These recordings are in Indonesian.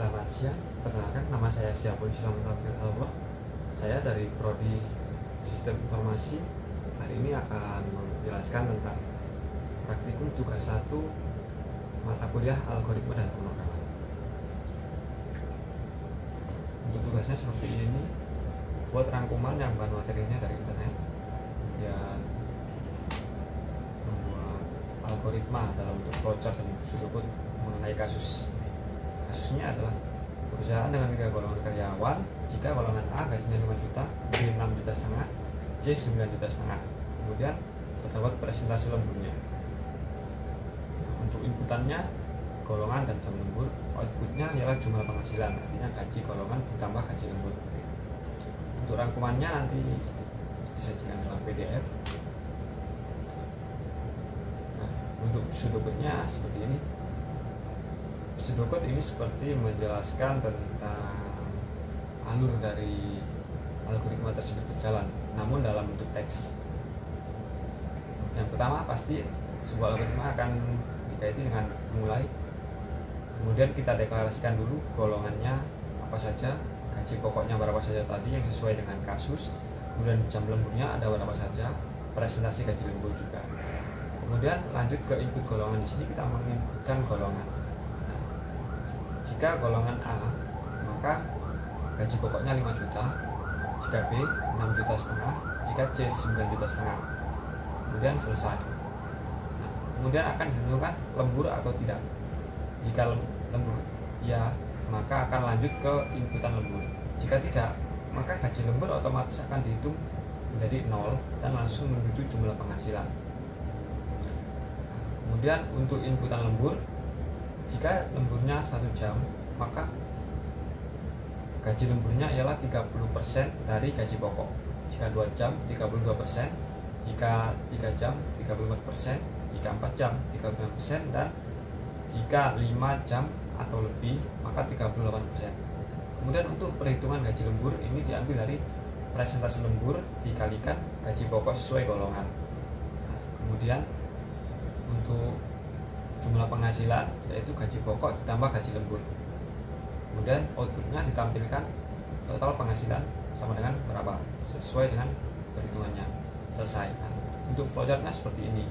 Selamat siang, perkenalkan nama saya Syahbul Islam Taufikul Allah. Saya dari Prodi Sistem Informasi. Hari ini akan menjelaskan tentang praktikum tugas 1 mata kuliah Algoritma dan Pemrograman. Untuk tugasnya seperti ini, buat rangkuman yang bahan materinya dari internet, kemudian membuat algoritma dalam bentuk flowchart dan pseudocode mengenai kasusnya adalah perusahaan dengan 3 golongan karyawan. Jika golongan A gajinya 5 juta, B 6,5 juta, C 9,5 juta. Kemudian terdapat presentasi lemburnya. Untuk inputannya golongan dan jam lembur, outputnya ialah jumlah penghasilan, artinya gaji golongan ditambah gaji lembur. Untuk rangkumannya nanti disajikan dalam PDF. Nah, untuk pseudocode-nya seperti ini. Pseudocode ini seperti menjelaskan tentang alur dari algoritma tersebut berjalan, namun dalam bentuk teks. Yang pertama, pasti sebuah algoritma akan dikaiti dengan mulai, kemudian kita deklarasikan dulu golongannya apa saja, gaji pokoknya berapa saja tadi yang sesuai dengan kasus, kemudian jam lemburnya ada berapa saja, presentasi gaji lembur juga. Kemudian lanjut ke input golongan. Di sini kita menginputkan golongan. Jika golongan A, maka gaji pokoknya 5 juta, jika B 6,5 juta, jika C 9,5 juta. Kemudian selesai. Nah, kemudian akan ditentukan lembur atau tidak. Jika lembur ya, maka akan lanjut ke inputan lembur. Jika tidak, maka gaji lembur otomatis akan dihitung menjadi 0 dan langsung menuju jumlah penghasilan. Kemudian untuk inputan lembur, jika lemburnya 1 jam, maka gaji lemburnya ialah 30% dari gaji pokok. Jika 2 jam, 32%, jika 3 jam, 34%, jika 4 jam, 35%, dan jika 5 jam atau lebih, maka 38%. Kemudian untuk perhitungan gaji lembur ini diambil dari presentasi lembur dikalikan gaji pokok sesuai golongan. Nah, kemudian untuk jumlah penghasilan yaitu gaji pokok ditambah gaji lembur. Kemudian outputnya ditampilkan total penghasilan sama dengan berapa sesuai dengan perhitungannya. Selesai. Nah, untuk flowchartnya seperti ini.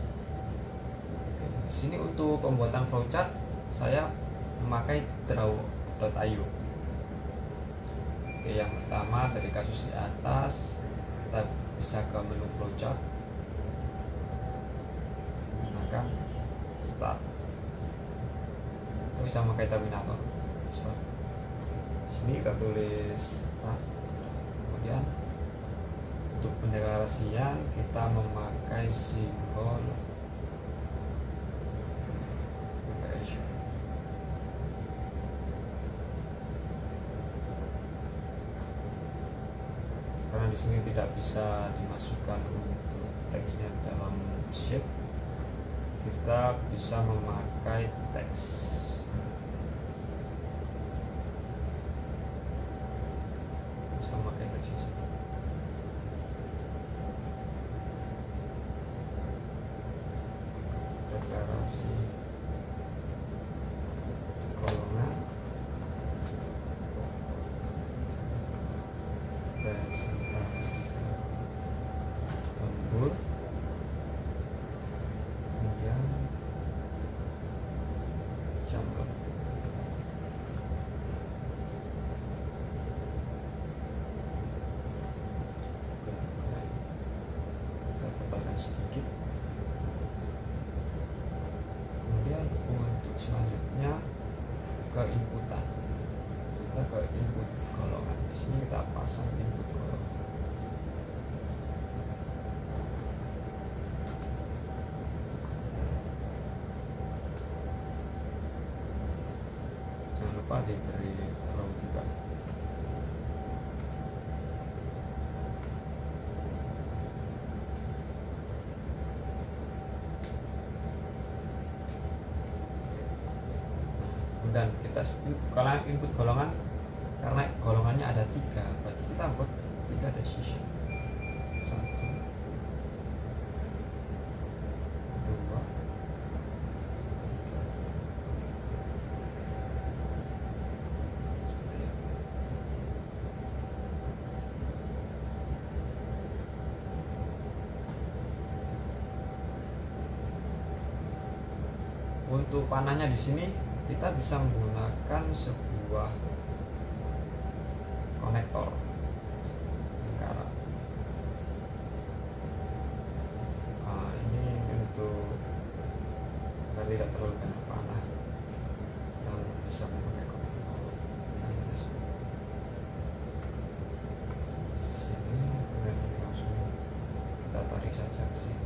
Oke, di sini untuk pembuatan flowchart saya memakai draw.io. Oke, yang pertama dari kasus di atas kita bisa ke menu flowchart, gunakan start. Bisa memakai terminator start. Sini kita tulis start. Kemudian untuk pendeklarasian kita memakai simbol operation. Karena di sini tidak bisa dimasukkan untuk teksnya dalam sheet, kita bisa memakai teks. Bisa memakai teks di sini. Deklarasi golongan, presentasi lembur, kemudian jam lembur. Kita tebalkan sedikit. Kemudian untuk selanjutnya ke inputan, kita ke input golongan. Di sini kita pasang input golongan. Jangan lupa diberi row juga. Dan kita kalau input golongan, karena golongannya ada 3, berarti kita buat 3 decision. 1, 2, untuk panahnya di sini kita bisa menggunakan sebuah konektor lingkaran. Nah, ini untuk agar tidak terlalu banyak panah, kita bisa memakai konektor di sini, dan langsung kita tarik saja ke sini.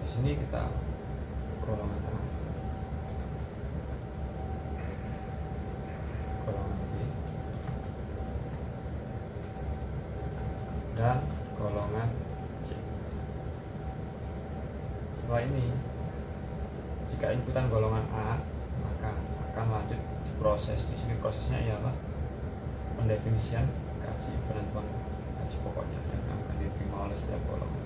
Di sini kita golongan A, golongan B, dan golongan C. Setelah ini, jika inputan golongan A, maka akan lanjut diproses. Di sini prosesnya ialah pendefinisian gaji penentuan gaji pokoknya yang akan diterima oleh setiap golongan.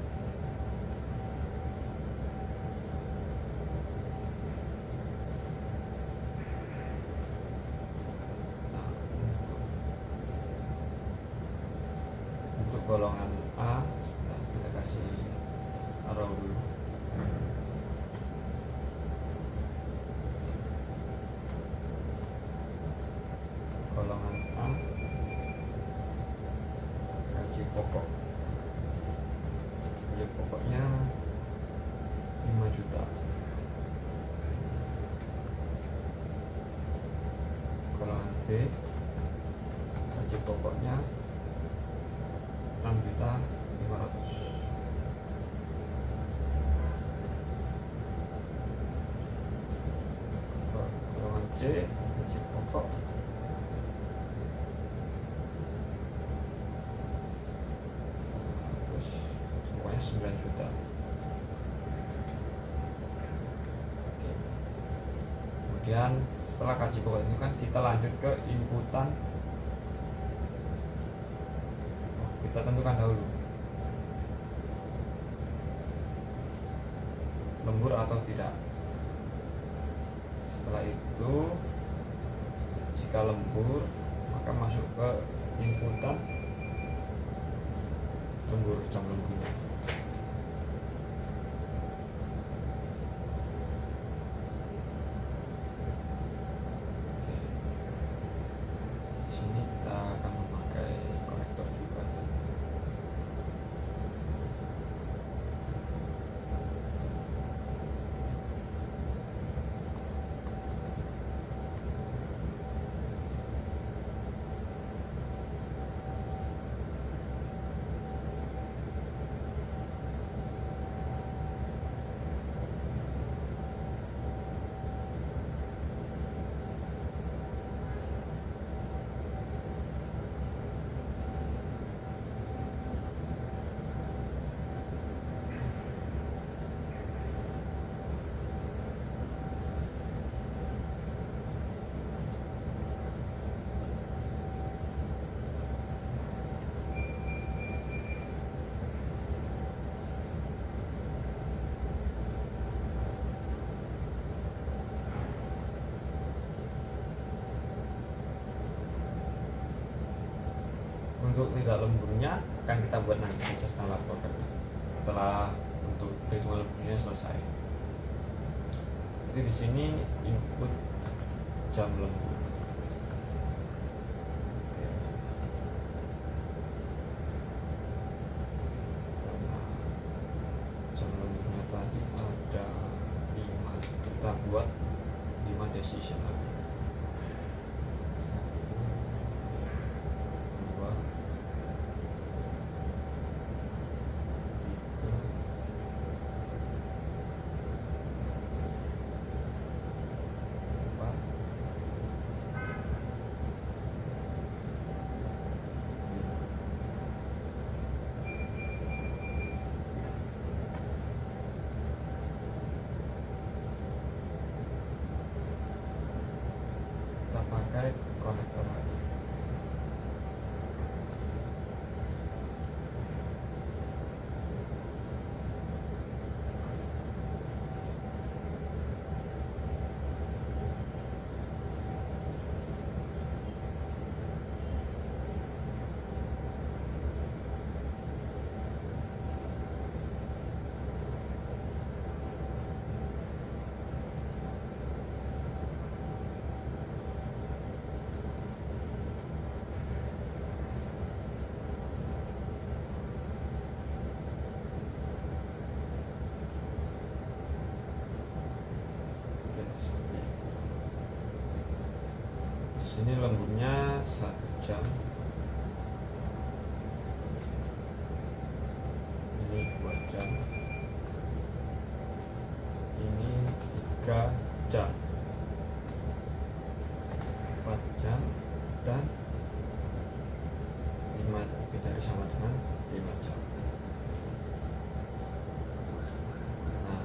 Golongan A kita kasih arrow dulu. Golongan A gaji pokok, gaji pokoknya 5 juta. Golongan B gaji pokoknya 6.500.000. Golongan C gaji pokok 9 juta. Oke. Kemudian setelah gaji pokok itu kan kita lanjut ke inputan. Kita tentukan dahulu lembur atau tidak. Setelah itu jika lembur maka masuk ke inputan lembur, jam lemburnya. Di sini kita akan memakai konektor juga. Untuk tidak lemburnya akan kita buat nanti saja setelah programnya, setelah untuk perhitungan lemburnya selesai. Jadi di sini input jam lembur. Jam lemburnya tadi ada 5, kita buat 5 decision lagi. 1, 2, 3, 4, 5. sini lemburnya 1 jam, ini 2 jam, ini 3 jam, 4 jam, dan 5 lebih dari sama dengan 5 jam. Nah,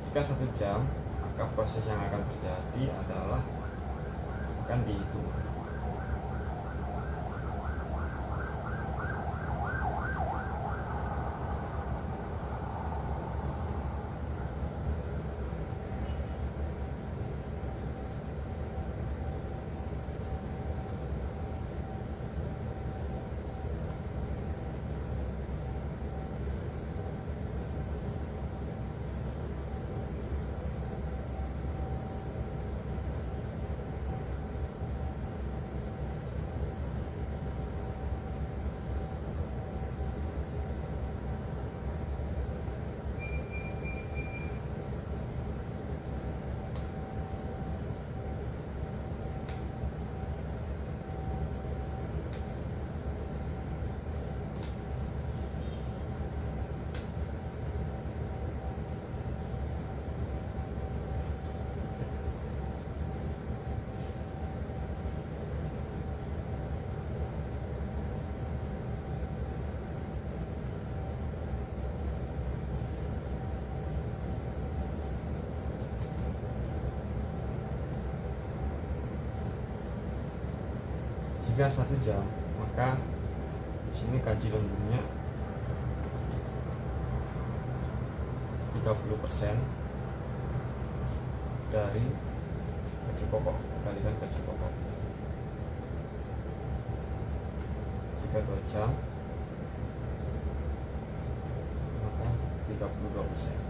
jika 1 jam, maka proses yang akan terjadi adalah akan dihitung. Jika 1 jam, maka di sini gaji lemburnya 30% dari gaji pokok, dikalikan gaji pokok. Jika 2 jam, maka 32%.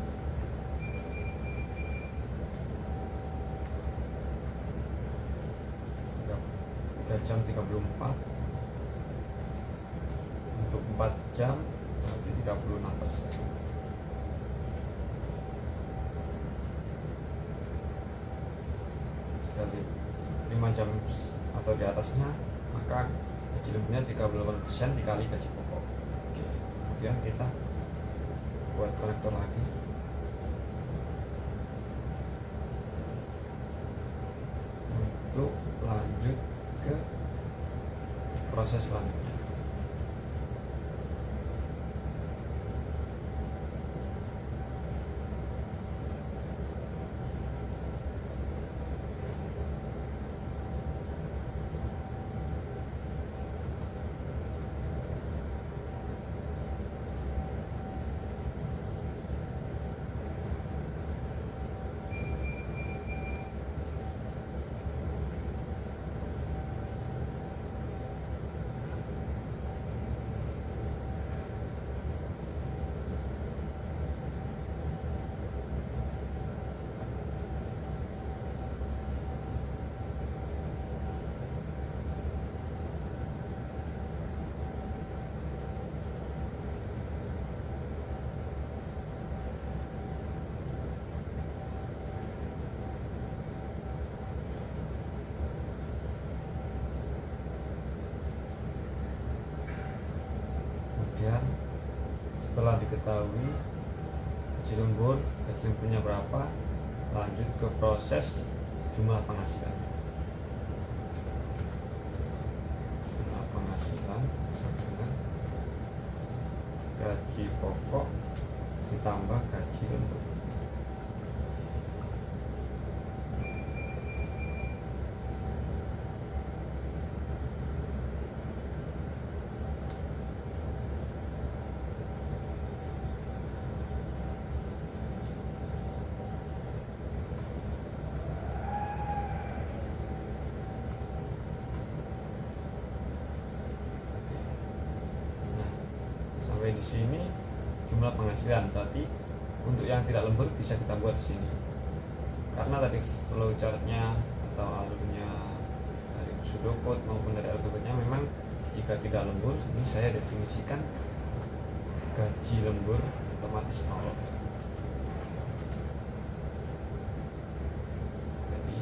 3 jam 34, untuk 4 jam berarti 36%. Jika 5 jam atau di atasnya, maka gaji lemburnya 38% dikali gaji pokok. Oke, kemudian kita buat konektor lagi. Untuk lanjut ke proses selanjutnya. Kemudian setelah diketahui gaji lemburnya berapa, lanjut ke proses jumlah penghasilan. Jumlah penghasilan sama dengan gaji pokok ditambah gaji lembur. Di sini jumlah penghasilan, berarti untuk yang tidak lembur bisa kita buat di sini. Karena tadi flowchartnya atau alurnya dari pseudocode maupun dari algoritmanya memang jika tidak lembur, ini saya definisikan gaji lembur otomatis 0. Jadi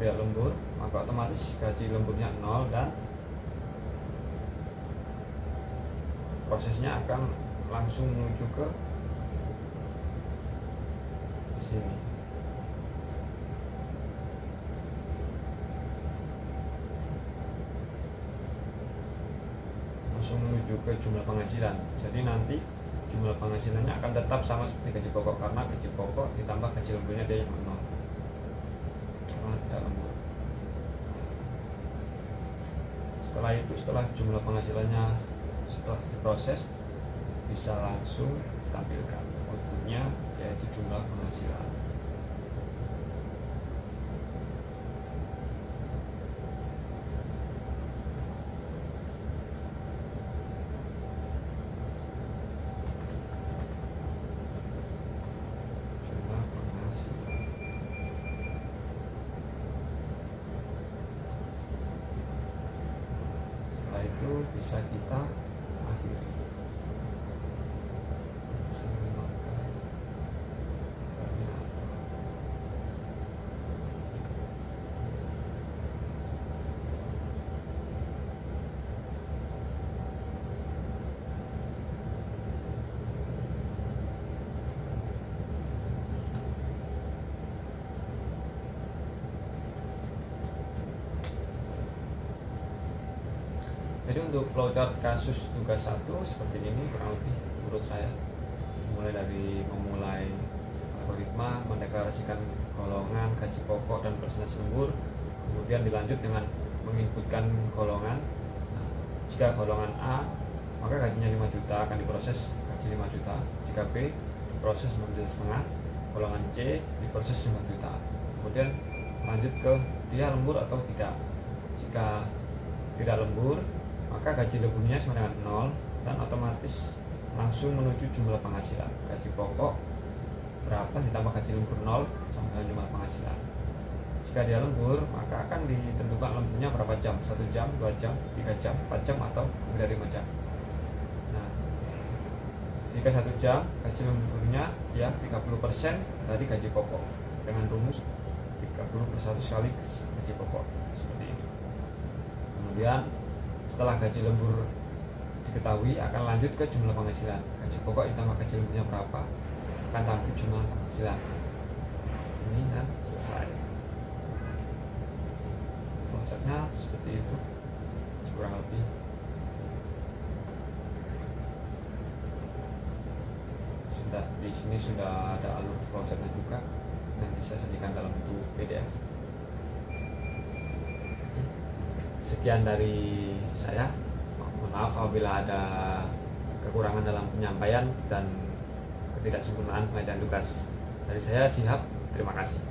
tidak lembur, maka otomatis gaji lemburnya 0 dan prosesnya akan langsung menuju ke sini. Langsung menuju ke jumlah penghasilan. Jadi nanti jumlah penghasilannya akan tetap sama seperti gaji pokok, karena gaji pokok ditambah gaji lemburnya dia yang 0 karena tidak lembur. Setelah itu, setelah jumlah penghasilannya setelah diproses, bisa langsung ditampilkan outputnya, yaitu jumlah penghasilan. Jumlah penghasilan. Setelah itu bisa kita akhiri. Jadi untuk flowchart kasus tugas 1 seperti ini kurang lebih menurut saya, mulai dari memulai algoritma, mendeklarasikan golongan, gaji pokok dan presentasi lembur, kemudian dilanjut dengan menginputkan golongan. Nah, jika golongan A, maka gajinya 5 juta akan diproses gaji 5 juta. Jika B, diproses 6,5 juta. Golongan C diproses 5 juta. Kemudian lanjut ke dia lembur atau tidak. Jika tidak lembur, maka gaji lemburnya sama dengan 0 dan otomatis langsung menuju jumlah penghasilan. Gaji pokok berapa ditambah gaji lembur 0 sama dengan jumlah penghasilan. Jika dia lembur, maka akan ditentukan lemburnya berapa jam, 1 jam, 2 jam, 3 jam, 4 jam, atau lebih dari 5 jam. Nah, jika 1 jam, gaji lemburnya ya 30% dari gaji pokok dengan rumus 30/1 kali gaji pokok seperti ini. Kemudian setelah gaji lembur diketahui, akan lanjut ke jumlah penghasilan. Gaji pokok ditambah gaji lemburnya berapa, akan tampil jumlah penghasilan. Ini dan selesai. Flowchartnya seperti itu kurang lebih. Sudah di sini sudah ada alur flowchartnya juga, nanti saya sajikan dalam bentuk PDF. Sekian dari saya. Mohon maaf apabila ada kekurangan dalam penyampaian dan ketidaksempurnaan pengerjaan tugas. Dari saya, Syihab. Terima kasih.